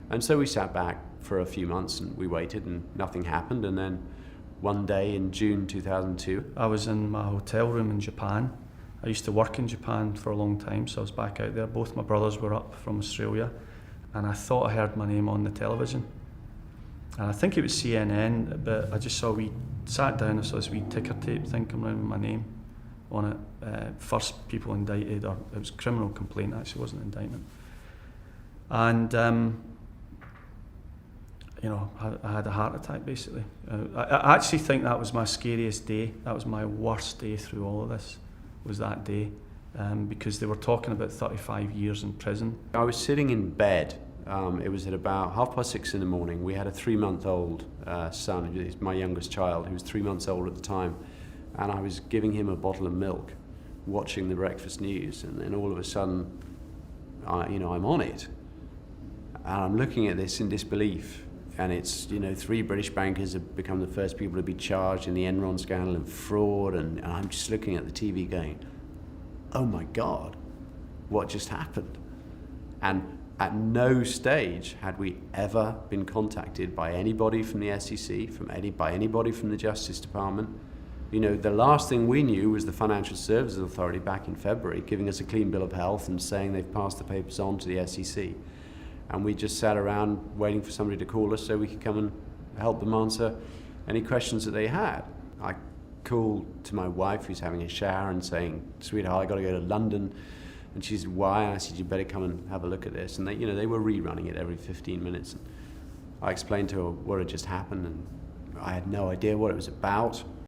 And so we sat back for a few months and we waited and nothing happened. And then one day in June 2002, I was in my hotel room in Japan. I used to work in Japan for a long time, so I was back out there. Both my brothers were up from Australia, and I thought I heard my name on the television. And I think it was CNN, but I just sat down, I saw this wee ticker tape thing come round with my name on it. First people indicted, or it was a criminal complaint, actually, it wasn't an indictment. And I had a heart attack, basically. I actually think that was my scariest day. That was my worst day through all of this, was that day, because they were talking about 35 years in prison. I was sitting in bed. It was at about 6:30 in the morning. We had a 3-month-old son, he's my youngest child, who was 3 months old at the time, and I was giving him a bottle of milk, watching the breakfast news, and then all of a sudden, I'm on it, and I'm looking at this in disbelief. And it's, 3 British bankers have become the first people to be charged in the Enron scandal and fraud, and I'm just looking at the TV going, oh my God, what just happened? And at no stage had we ever been contacted by anybody from the SEC, by anybody from the Justice Department. The last thing we knew was the Financial Services Authority back in February giving us a clean bill of health and saying they've passed the papers on to the SEC. And we just sat around waiting for somebody to call us so we could come and help them answer any questions that they had. I called to my wife, who's having a shower, and saying, sweetheart, I got to go to London. And she said, why? And I said, you better come and have a look at this. And they were rerunning it every 15 minutes. And I explained to her what had just happened, and I had no idea what it was about.